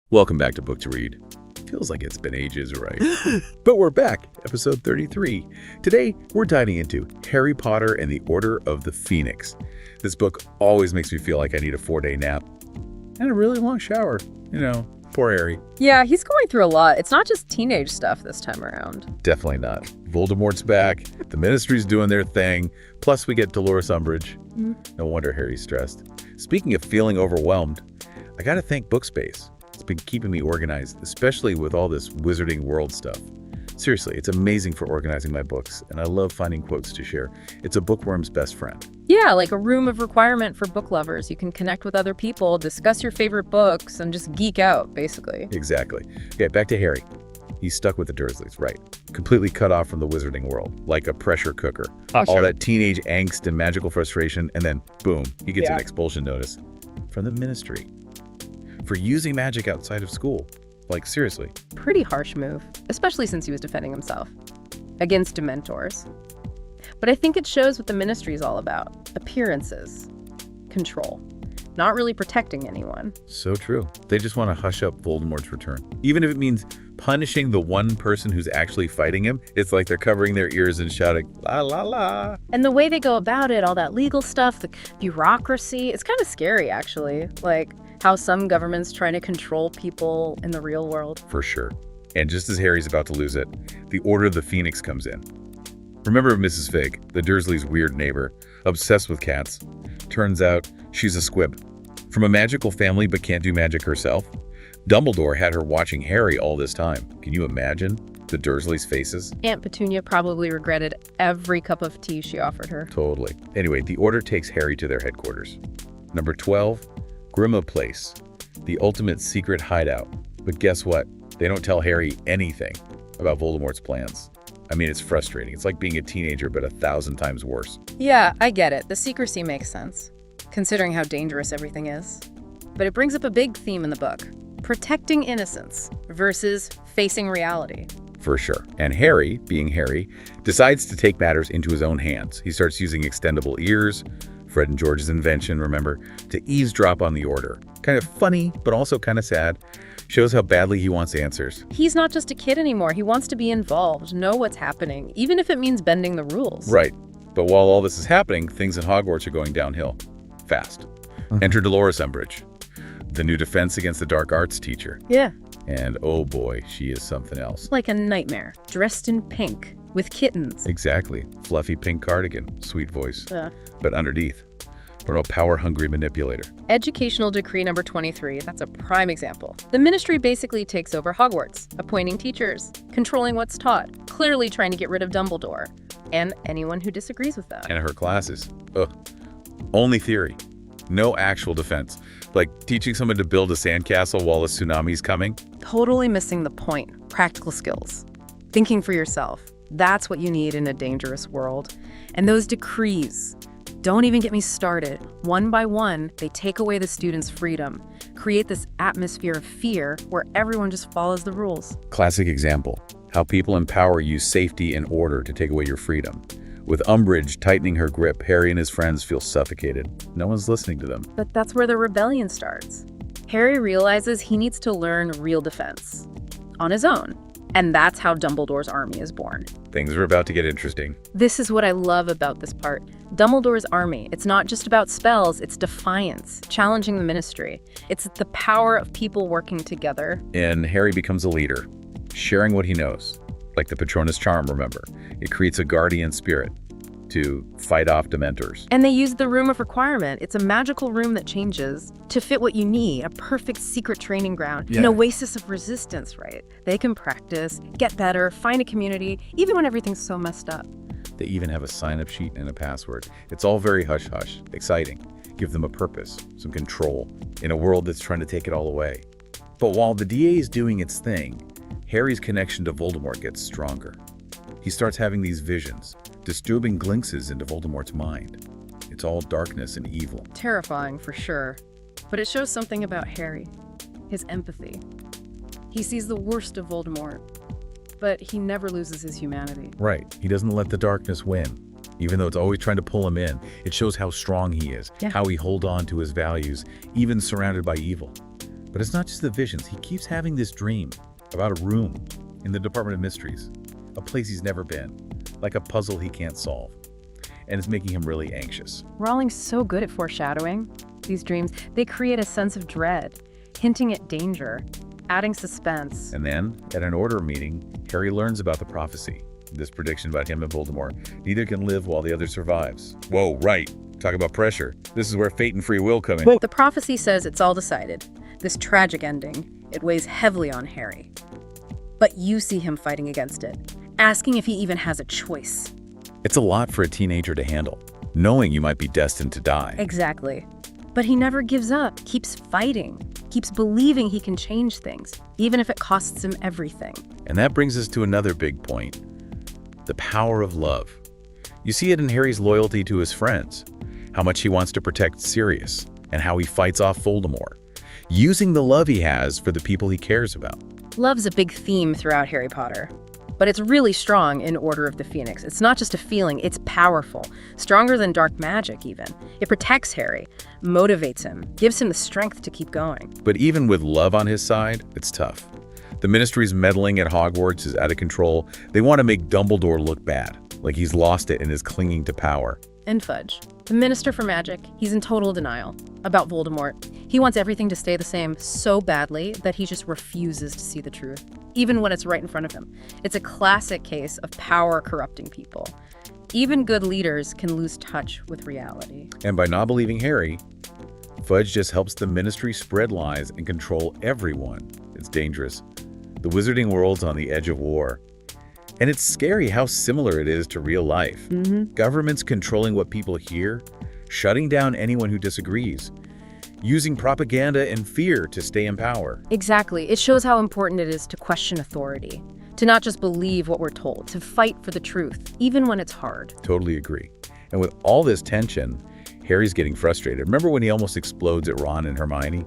Welcome back to Book to Read. Feels like it's been ages, right? But we're back, episode 33. Today, we're diving into Harry Potter and the Order of the Phoenix. This book always makes me feel like I need a 4-day nap and a really long shower. You know, poor Harry. Yeah, he's going through a lot. It's not just teenage stuff this time around. Definitely not. Voldemort's back. The Ministry's doing their thing. Plus, we get Dolores Umbridge. No wonder Harry's stressed. Speaking of feeling overwhelmed, I gotta thank Bookspace. It's been keeping me organized, especially with all this Wizarding World stuff. Seriously, it's amazing for organizing my books, and I love finding quotes to share. It's a bookworm's best friend. Yeah, like a room of requirement for book lovers. You can connect with other people, discuss your favorite books, and just geek out, basically. Exactly. Okay, back to Harry. He's stuck with the Dursleys, right? Completely cut off from the Wizarding World, like a pressure cooker. All that teenage angst and magical frustration, and then, boom, he gets an expulsion notice from the Ministry for using magic outside of school. Like, seriously. Pretty harsh move, especially since he was defending himself against Dementors. But I think it shows what the Ministry is all about. Appearances. Control. Not really protecting anyone. So true. They just want to hush up Voldemort's return. Even if it means punishing the one person who's actually fighting him, it's like they're covering their ears and shouting, la la la. And the way they go about it, all that legal stuff, the bureaucracy, it's kind of scary, actually. Like how some governments trying to control people in the real world. For sure. And just as Harry's about to lose it, the Order of the Phoenix comes in. Remember Mrs. Fig, the Dursleys' weird neighbor, obsessed with cats? Turns out she's a squib. From a magical family but can't do magic herself? Dumbledore had her watching Harry all this time. Can you imagine the Dursleys' faces? Aunt Petunia probably regretted every cup of tea she offered her. Totally. Anyway, the Order takes Harry to their headquarters. Number 12, Grimmauld Place, the ultimate secret hideout. But guess what? They don't tell Harry anything about Voldemort's plans. I mean, it's frustrating. It's like being a teenager, but 1,000 times worse. Yeah, I get it. The secrecy makes sense, considering how dangerous everything is. But it brings up a big theme in the book. Protecting innocence versus facing reality. For sure. And Harry, being Harry, decides to take matters into his own hands. He starts using extendable ears, Fred and George's invention, remember, to eavesdrop on the Order. Kind of funny, but also kind of sad. Shows how badly he wants answers. He's not just a kid anymore. He wants to be involved, know what's happening, even if it means bending the rules. Right. But while all this is happening, things in Hogwarts are going downhill. Fast. Enter Dolores Umbridge, the new defense against the dark arts teacher. Yeah. And oh boy, she is something else. Like a nightmare, dressed in pink, with kittens. Exactly. Fluffy pink cardigan, sweet voice. Yeah. But underneath, we're a power-hungry manipulator. Educational Decree number 23, that's a prime example. The Ministry basically takes over Hogwarts, appointing teachers, controlling what's taught, clearly trying to get rid of Dumbledore, and anyone who disagrees with them. And her classes. Ugh. Only theory. No actual defense. Like teaching someone to build a sandcastle while a tsunami's coming. Totally missing the point. Practical skills. Thinking for yourself. That's what you need in a dangerous world. And those decrees, don't even get me started. One by one, they take away the students' freedom, create this atmosphere of fear where everyone just follows the rules. Classic example. How people in power use safety and order to take away your freedom. With Umbridge tightening her grip, Harry and his friends feel suffocated. No one's listening to them. But that's where the rebellion starts. Harry realizes he needs to learn real defense on his own. And that's how Dumbledore's army is born. Things are about to get interesting. This is what I love about this part. Dumbledore's army, it's not just about spells, it's defiance, challenging the Ministry. It's the power of people working together. And Harry becomes a leader, sharing what he knows. Like the Patronus charm, remember. It creates a guardian spirit to fight off Dementors. And they use the Room of Requirement. It's a magical room that changes to fit what you need, a perfect secret training ground, an oasis of resistance, right? They can practice, get better, find a community, even when everything's so messed up. They even have a sign-up sheet and a password. It's all very hush-hush, exciting. Give them a purpose, some control, in a world that's trying to take it all away. But while the DA is doing its thing, Harry's connection to Voldemort gets stronger. He starts having these visions, disturbing glimpses into Voldemort's mind. It's all darkness and evil. Terrifying, for sure. But it shows something about Harry, his empathy. He sees the worst of Voldemort, but he never loses his humanity. Right. He doesn't let the darkness win. even though it's always trying to pull him in. It shows how strong he is, how he holds on to his values, even surrounded by evil. But it's not just the visions. He keeps having this dream about a room in the Department of Mysteries, a place he's never been, like a puzzle he can't solve. And it's making him really anxious. Rowling's so good at foreshadowing these dreams. They create a sense of dread, hinting at danger, adding suspense. And then, at an order meeting, Harry learns about the prophecy. This prediction about him and Voldemort. Neither can live while the other survives. Whoa, right. Talk about pressure. This is where fate and free will come in. The prophecy says it's all decided. This tragic ending, it weighs heavily on Harry. But you see him fighting against it, asking if he even has a choice. It's a lot for a teenager to handle, knowing you might be destined to die. Exactly. But he never gives up, keeps fighting, keeps believing he can change things, even if it costs him everything. And that brings us to another big point. The power of love. You see it in Harry's loyalty to his friends, how much he wants to protect Sirius, and how he fights off Voldemort, using the love he has for the people he cares about. Love's a big theme throughout Harry Potter, but it's really strong in Order of the Phoenix. It's not just a feeling, it's powerful, stronger than dark magic even. It protects Harry, motivates him, gives him the strength to keep going. But even with love on his side, it's tough. The Ministry's meddling at Hogwarts is out of control. They want to make Dumbledore look bad, like he's lost it and is clinging to power. And Fudge, the Minister for Magic, he's in total denial about Voldemort. He wants everything to stay the same so badly that he just refuses to see the truth, even when it's right in front of him. It's a classic case of power corrupting people. Even good leaders can lose touch with reality. And by not believing Harry, Fudge just helps the Ministry spread lies and control everyone. It's dangerous. The wizarding world's on the edge of war. And it's scary how similar it is to real life. Governments controlling what people hear, shutting down anyone who disagrees, using propaganda and fear to stay in power. Exactly. It shows how important it is to question authority, to not just believe what we're told, to fight for the truth, even when it's hard. Totally agree. And with all this tension, Harry's getting frustrated. Remember when he almost explodes at Ron and Hermione?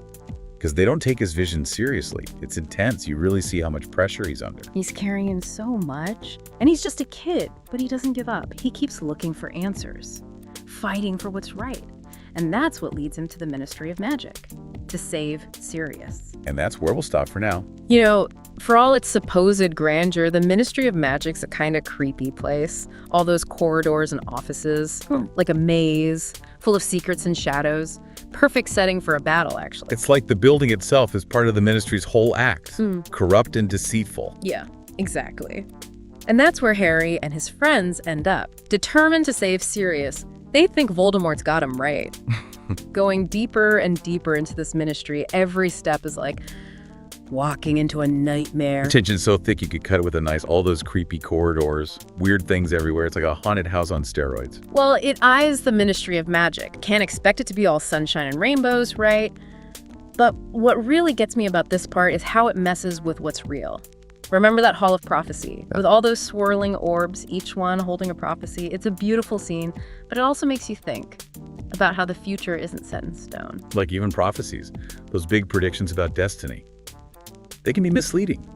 Because they don't take his vision seriously. It's intense. You really see how much pressure he's under. He's carrying so much. And he's just a kid, but he doesn't give up. He keeps looking for answers, fighting for what's right. And that's what leads him to the Ministry of Magic, to save Sirius. And that's where we'll stop for now. You know, for all its supposed grandeur, the Ministry of Magic's a kind of creepy place. All those corridors and offices, like a maze, full of secrets and shadows. Perfect setting for a battle, actually. It's like the building itself is part of the Ministry's whole act, corrupt and deceitful. Yeah, exactly. And that's where Harry and his friends end up, determined to save Sirius. They think Voldemort's got him right. Going deeper and deeper into this ministry, every step is like walking into a nightmare. Tension's so thick you could cut it with a knife. All those creepy corridors, weird things everywhere. It's like a haunted house on steroids. Well, it eyes the Ministry of Magic. Can't expect it to be all sunshine and rainbows, right? But what really gets me about this part is how it messes with what's real. Remember that Hall of Prophecy? With all those swirling orbs, each one holding a prophecy. It's a beautiful scene, but it also makes you think about how the future isn't set in stone. Like even prophecies, those big predictions about destiny. They can be misleading,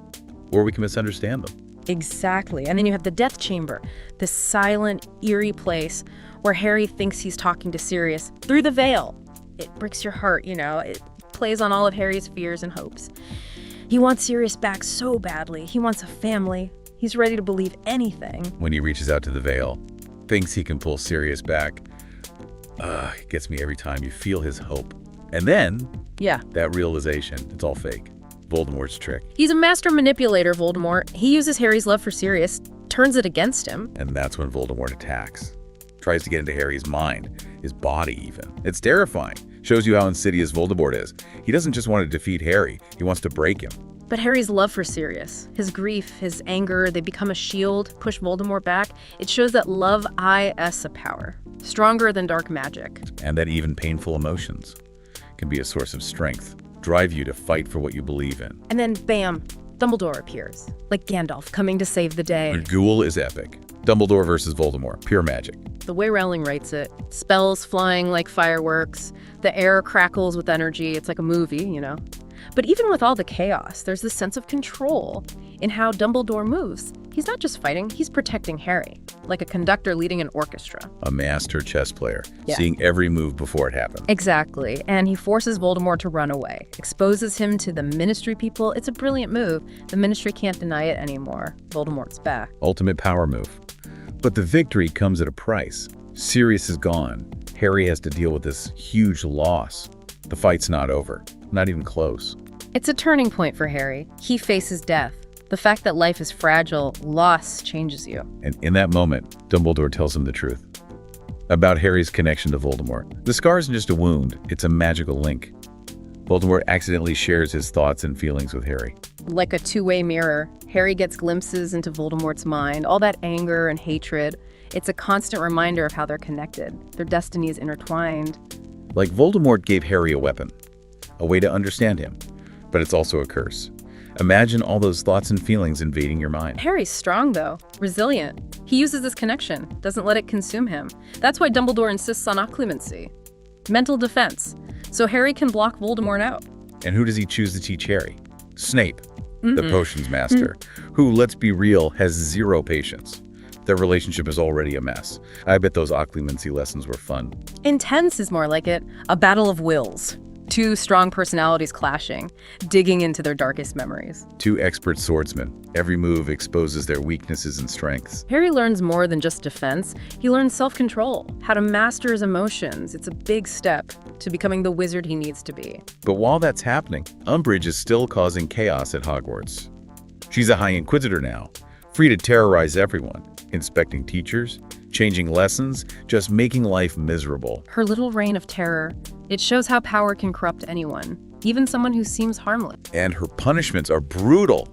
or we can misunderstand them. Exactly. And then you have the Death Chamber, this silent, eerie place where Harry thinks he's talking to Sirius through the veil. It breaks your heart, you know. It plays on all of Harry's fears and hopes. He wants Sirius back so badly. He wants a family. He's ready to believe anything. When he reaches out to the veil, thinks he can pull Sirius back. It gets me every time. You feel his hope. And then, that realization, it's all fake. Voldemort's trick. He's a master manipulator, Voldemort. He uses Harry's love for Sirius, turns it against him. And that's when Voldemort attacks. Tries to get into Harry's mind, his body even. It's terrifying. Shows you how insidious Voldemort is. He doesn't just want to defeat Harry, he wants to break him. But Harry's love for Sirius, his grief, his anger, they become a shield, push Voldemort back. It shows that love is a power, stronger than dark magic. And that even painful emotions can be a source of strength, drive you to fight for what you believe in. And then, bam, Dumbledore appears, like Gandalf coming to save the day. The duel is epic. Dumbledore versus Voldemort, pure magic. The way Rowling writes it, spells flying like fireworks, the air crackles with energy, it's like a movie, you know. But even with all the chaos, there's this sense of control in how Dumbledore moves. He's not just fighting, he's protecting Harry, like a conductor leading an orchestra. A master chess player, Yeah. seeing every move before it happens. Exactly, and he forces Voldemort to run away, exposes him to the Ministry people. It's a brilliant move. The Ministry can't deny it anymore. Voldemort's back. Ultimate power move. But the victory comes at a price. Sirius is gone. Harry has to deal with this huge loss. The fight's not over. Not even close. It's a turning point for Harry. He faces death. The fact that life is fragile, loss changes you. And in that moment, Dumbledore tells him the truth. About Harry's connection to Voldemort. The scar isn't just a wound, it's a magical link. Voldemort accidentally shares his thoughts and feelings with Harry. Like a two-way mirror, Harry gets glimpses into Voldemort's mind, all that anger and hatred. It's a constant reminder of how they're connected. Their destiny is intertwined. Like Voldemort gave Harry a weapon, a way to understand him, but it's also a curse. Imagine all those thoughts and feelings invading your mind. Harry's strong, though, resilient. He uses this connection, doesn't let it consume him. That's why Dumbledore insists on occlumency, mental defense, so Harry can block Voldemort out. And who does he choose to teach Harry? Snape, the potions master, who, let's be real, has zero patience. Their relationship is already a mess. I bet those occlumency lessons were fun. Intense is more like it, a battle of wills. Two strong personalities clashing, digging into their darkest memories. Two expert swordsmen. Every move exposes their weaknesses and strengths. Harry learns more than just defense. He learns self-control, how to master his emotions. It's a big step to becoming the wizard he needs to be. But while that's happening, Umbridge is still causing chaos at Hogwarts. She's a High Inquisitor now, free to terrorize everyone, inspecting teachers, changing lessons, just making life miserable. Her little reign of terror, it shows how power can corrupt anyone, even someone who seems harmless. And her punishments are brutal,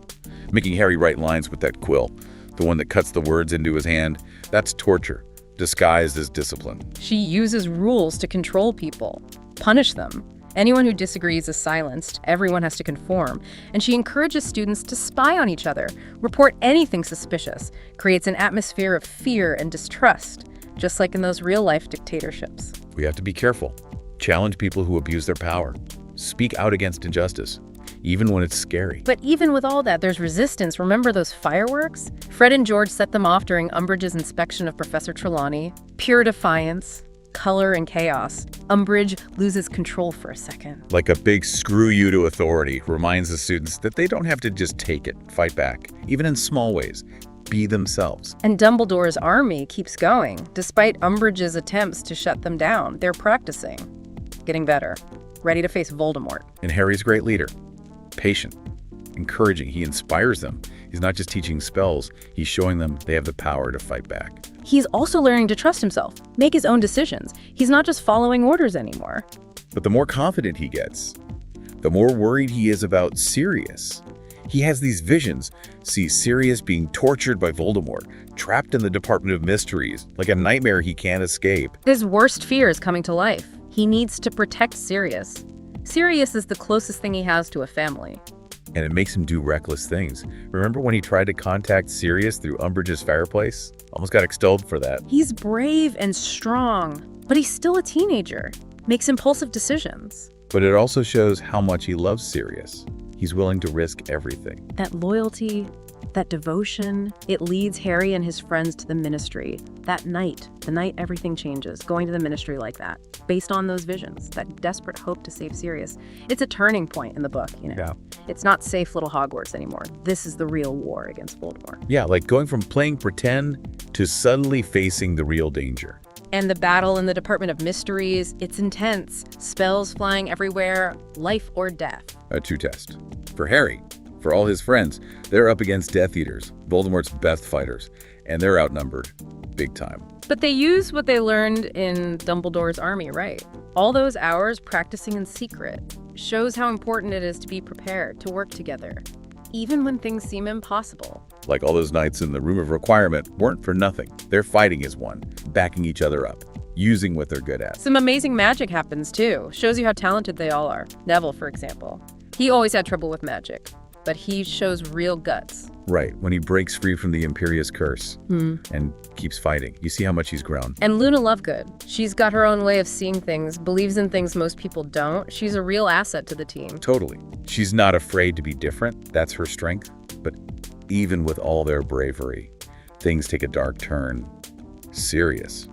making Harry write lines with that quill, the one that cuts the words into his hand. That's torture, disguised as discipline. She uses rules to control people, punish them. Anyone who disagrees is silenced. Everyone has to conform. And she encourages students to spy on each other, report anything suspicious, creates an atmosphere of fear and distrust, just like in those real-life dictatorships. We have to be careful. Challenge people who abuse their power. Speak out against injustice, even when it's scary. But even with all that, there's resistance. Remember those fireworks? Fred and George set them off during Umbridge's inspection of Professor Trelawney. Pure defiance, color, and chaos. Umbridge loses control for a second. Like a big screw you to authority, reminds the students that they don't have to just take it, fight back, even in small ways. Be themselves. And Dumbledore's army keeps going. Despite Umbridge's attempts to shut them down, they're practicing, getting better, ready to face Voldemort. And Harry's a great leader, patient, encouraging. He inspires them. He's not just teaching spells, he's showing them they have the power to fight back. He's also learning to trust himself, make his own decisions. He's not just following orders anymore. But the more confident he gets, the more worried he is about Sirius. He has these visions, sees Sirius being tortured by Voldemort, trapped in the Department of Mysteries, like a nightmare he can't escape. His worst fear is coming to life. He needs to protect Sirius. Sirius is the closest thing he has to a family. And it makes him do reckless things. Remember when he tried to contact Sirius through Umbridge's fireplace? Almost got expelled for that. He's brave and strong, but he's still a teenager. Makes impulsive decisions. But it also shows how much he loves Sirius. He's willing to risk everything. That loyalty, that devotion, it leads Harry and his friends to the Ministry. That night, the night everything changes, going to the Ministry like that, based on those visions, that desperate hope to save Sirius. It's a turning point in the book, you know. Yeah. It's not safe little Hogwarts anymore. This is the real war against Voldemort. Yeah, like going from playing pretend to suddenly facing the real danger. And the battle in the Department of Mysteries, it's intense. Spells flying everywhere, life or death. A true test. For Harry, for all his friends, they're up against Death Eaters, Voldemort's best fighters, and they're outnumbered big time. But they use what they learned in Dumbledore's army, right? All those hours practicing in secret shows how important it is to be prepared, to work together, even when things seem impossible. Like all those nights in the Room of Requirement weren't for nothing. Their fighting is one, backing each other up, using what they're good at. Some amazing magic happens too. Shows you how talented they all are. Neville, for example. He always had trouble with magic, but he shows real guts. Right, when he breaks free from the Imperious curse and keeps fighting. You see how much he's grown. And Luna Lovegood. She's got her own way of seeing things, believes in things most people don't. She's a real asset to the team. Totally. She's not afraid to be different. That's her strength. But even with all their bravery, things take a dark turn. Sirius.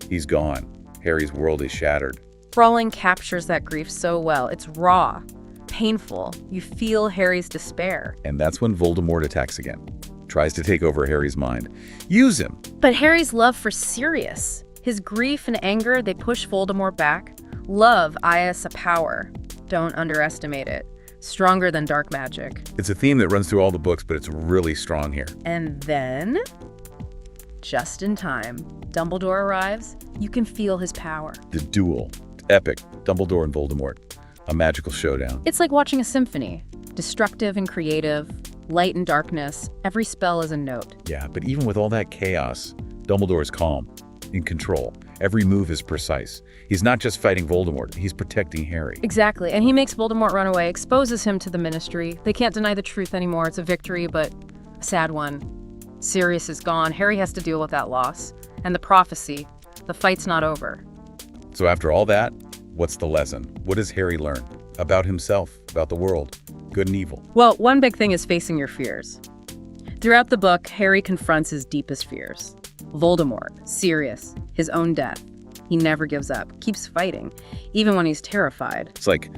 He's gone. Harry's world is shattered. Rowling captures that grief so well. It's raw, painful. You feel Harry's despair. And that's when Voldemort attacks again. Tries to take over Harry's mind. Use him. But Harry's love for Sirius, his grief and anger, they push Voldemort back. Love, Ias, a power. Don't underestimate it. Stronger than dark magic. It's a theme that runs through all the books, but it's really strong here. And then, just in time, Dumbledore arrives. You can feel his power. The duel. Epic. Dumbledore and Voldemort. A magical showdown. It's like watching a symphony. Destructive and creative, light and darkness. Every spell is a note. Yeah, but even with all that chaos, Dumbledore is calm, in control. Every move is precise. He's not just fighting Voldemort, he's protecting Harry. Exactly, and he makes Voldemort run away, exposes him to the Ministry. They can't deny the truth anymore. It's a victory, but a sad one. Sirius is gone. Harry has to deal with that loss. And the prophecy. The fight's not over. So after all that, what's the lesson? What does Harry learn? About himself, about the world, good and evil. Well, one big thing is facing your fears. Throughout the book, Harry confronts his deepest fears. Voldemort, Sirius, his own death. He never gives up, keeps fighting, even when he's terrified. It's like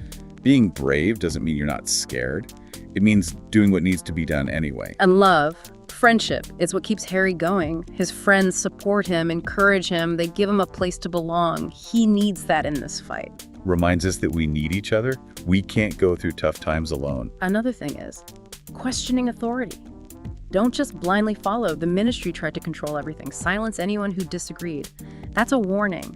being brave doesn't mean you're not scared. It means doing what needs to be done anyway. And love, friendship, is what keeps Harry going. His friends support him, encourage him, they give him a place to belong. He needs that in this fight. Reminds us that we need each other. We can't go through tough times alone. Another thing is questioning authority. Don't just blindly follow. The Ministry tried to control everything, silence anyone who disagreed. That's a warning.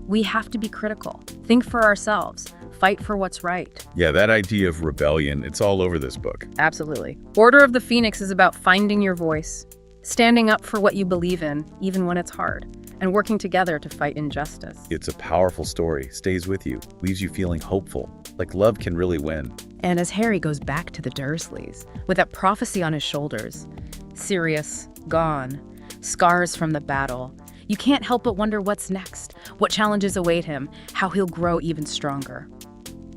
We have to be critical, think for ourselves, fight for what's right. Yeah, that idea of rebellion, it's all over this book. Absolutely. Order of the Phoenix is about finding your voice, standing up for what you believe in, even when it's hard, and working together to fight injustice. It's a powerful story, stays with you, leaves you feeling hopeful, like love can really win. And as Harry goes back to the Dursleys, with that prophecy on his shoulders, Sirius, gone, scars from the battle, you can't help but wonder what's next, what challenges await him, how he'll grow even stronger.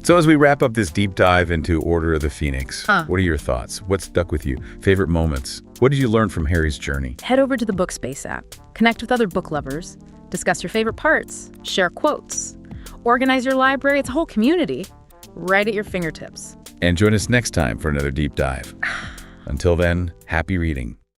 So as we wrap up this deep dive into Order of the Phoenix, what are your thoughts? What stuck with you? Favorite moments? What did you learn from Harry's journey? Head over to the Bookspace app, connect with other book lovers, discuss your favorite parts, share quotes, organize your library. It's a whole community right at your fingertips. And join us next time for another deep dive. Until then, happy reading.